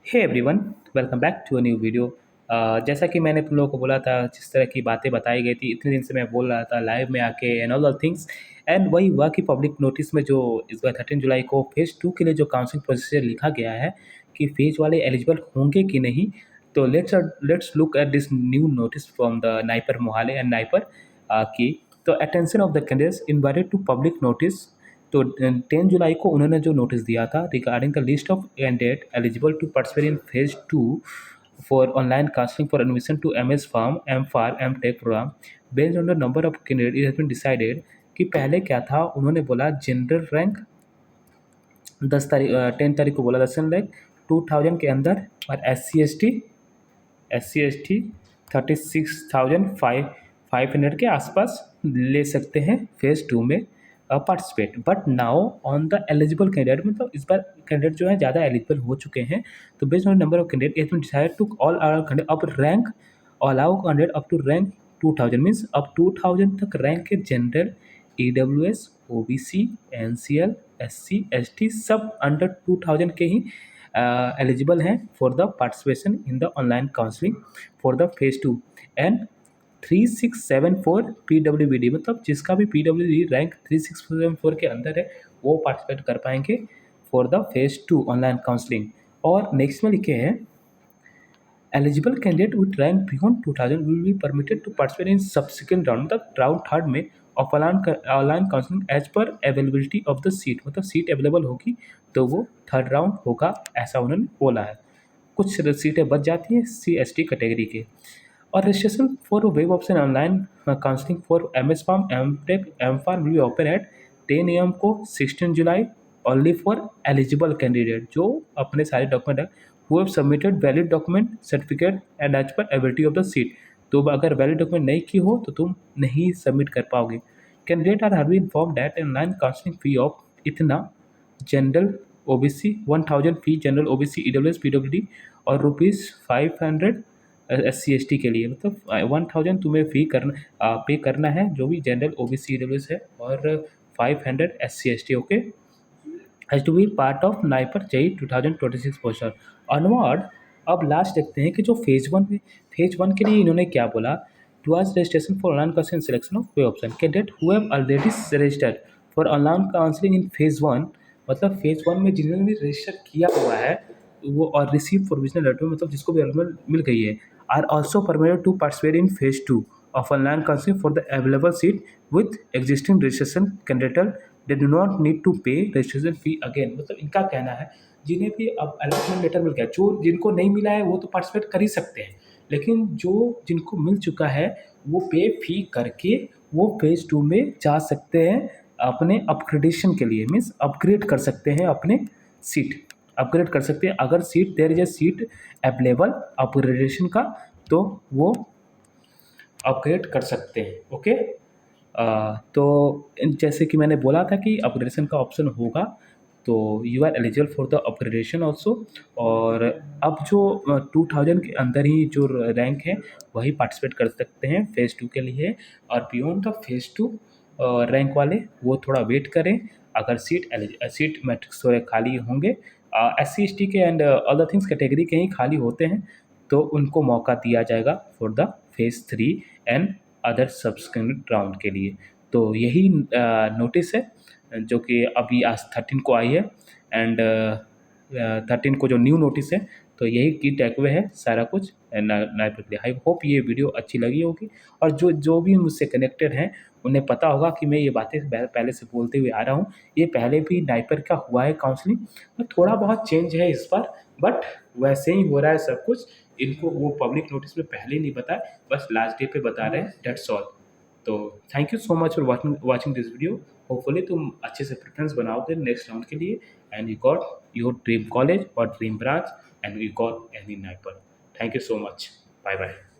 Hey everyone, welcome back to a new video. जैसा कि मैंने तुम लोगों को बोला था, जिस तरह की बातें बताई गई थी इतने दिन से मैं बोल रहा था लाइव में आके and all the things. And वही हुआ कि पब्लिक नोटिस में जो इस बार 13 जुलाई को फेज़ 2 के लिए जो काउंसलिंग प्रोसीजर लिखा गया है कि फेज़ वाले एलिजिबल होंगे कि नहीं। तो let's look at this new notice from the NIPER Mohali and NIPER की। तो attention of the candidates invited to public notice. तो 10 जुलाई को उन्होंने जो नोटिस दिया था regarding the list of candidate eligible to participate in phase 2 for online counselling for admission to MS pharm M pharm M tech programme based on the number of candidate it has been decided. कि पहले क्या था, उन्होंने बोला general rank 10 तारीख को बोला 10 rank 2000 के अंदर, और एस सी एस टी 36,500 के आसपास ले सकते हैं फेज़ 2 में participate. But now on the eligible candidate, मतलब इस बार कैंडिडेट जो है ज़्यादा एलिजिबल हो चुके हैं। तो based on number of candidate it decide to all are candidate up rank allow candidate up to rank 2000 means अब 2000 तक रैंक के general EWS OBC NCL SC ST सब अंडर 2000 के ही एलिजिबल हैं for the participation in the online counselling for the phase 2। And 3674 PWBD, मतलब जिसका भी PWBD रैंक 3674 के अंदर है वो पार्टिसिपेट कर पाएंगे for the phase 2 online counselling. और नेक्स्ट में लिखे हैं eligible candidate with rank beyond 2000 will be permitted to participate in subsequent round, मतलब राउंड थर्ड में of online counselling as per availability of the seat, मतलब seat available होगी तो वो थर्ड राउंड होगा, ऐसा उन्होंने बोला है। कुछ सीटें बच जाती हैं CST कैटेगरी के। और registration for web option online counselling for MS pharm M tech M pharm will be open at 10 AM को 16 जुलाई ओनली फॉर एलिजिबल कैंडिडेट जो अपने सारे document who have submitted valid document certificate and as per ability of the seat। तो अगर valid document नहीं की हो तो तुम नहीं सबमिट कर पाओगे। Candidate R be inform that online counselling fee of इतना जनरल OBC 1000 फी, जनरल OBC EWS PWD और ₹500 SC ST के लिए, मतलब 1000 तुम्हें फी करना पे करना है जो भी जनरल OBC EWS है, और 500 SC ST। Okay, has to be part of NIPER JEE 2026 poster onward. अब लास्ट देखते हैं कि जो फेज़ 1 के लिए इन्होंने क्या बोला। Towards registration for online counselling selection of way option candidate who have already registered for online counselling in phase 1, मतलब फेज़ 1 में जिन्होंने भी रजिस्टर किया हुआ है वो और रिसीव प्रोविजनल लेटर, मतलब जिसको भी अलॉटमेंट मिल गई है, are also permitted to participate in phase 2 of online counseling for the available seat with existing registration candidate they do not need to pay registration fee again। मतलब इनका कहना है जिन्हें भी अब अलॉटमेंट लेटर मिल गया, जो जिनको नहीं मिला है वो तो पार्टिसिपेट कर ही सकते हैं, लेकिन जो जिनको मिल चुका है वो पे फी करके वो फेज 2 में जा सकते हैं अपने अपग्रेडेशन के लिए, मीन्स अपग्रेड कर सकते हैं अपने सीट, अपग्रेड कर सकते हैं अगर seat there is a seat available upgradation का, तो वो अपग्रेड कर सकते हैं। ओके, तो जैसे कि मैंने बोला था कि अपग्रेडेशन का ऑप्शन होगा तो you are eligible for the upgradation also. और अब जो 2000 के अंदर ही जो रैंक है वही पार्टिसिपेट कर सकते हैं फेज़ 2 के लिए, और बियॉन्ड द फेज़ 2 रैंक वाले वो थोड़ा वेट करें। अगर सीट मैट्रिक्स थोड़े खाली होंगे SC ST के एंड अदर थिंग्स कैटेगरी के ही खाली होते हैं तो उनको मौका दिया जाएगा for the phase 3 and other subsequent round के लिए। तो यही नोटिस है जो कि अभी आज 13 को आई है, एंड 13 को जो न्यू नोटिस है, तो यही की टेकअवे है सारा कुछ नाइपर के लिए। आई होप ये वीडियो अच्छी लगी होगी, और जो जो भी मुझसे कनेक्टेड हैं उन्हें पता होगा कि मैं ये बातें पहले से बोलते हुए आ रहा हूँ। ये पहले भी नाइपर का हुआ है काउंसलिंग, और थोड़ा बहुत चेंज है इस बार, बट वैसे ही हो रहा है सब कुछ। इनको वो पब्लिक नोटिस में पहले नहीं बताया, बस लास्ट डे पे बता रहे हैं, दैट्स ऑल। तो thank you so much for watching this video. Hopefully तुम अच्छे से प्रेफरेंस बनाओगे नेक्स्ट राउंड के लिए, and you got your dream college और dream branch, and you got any NIPER. Thank you so much, bye bye.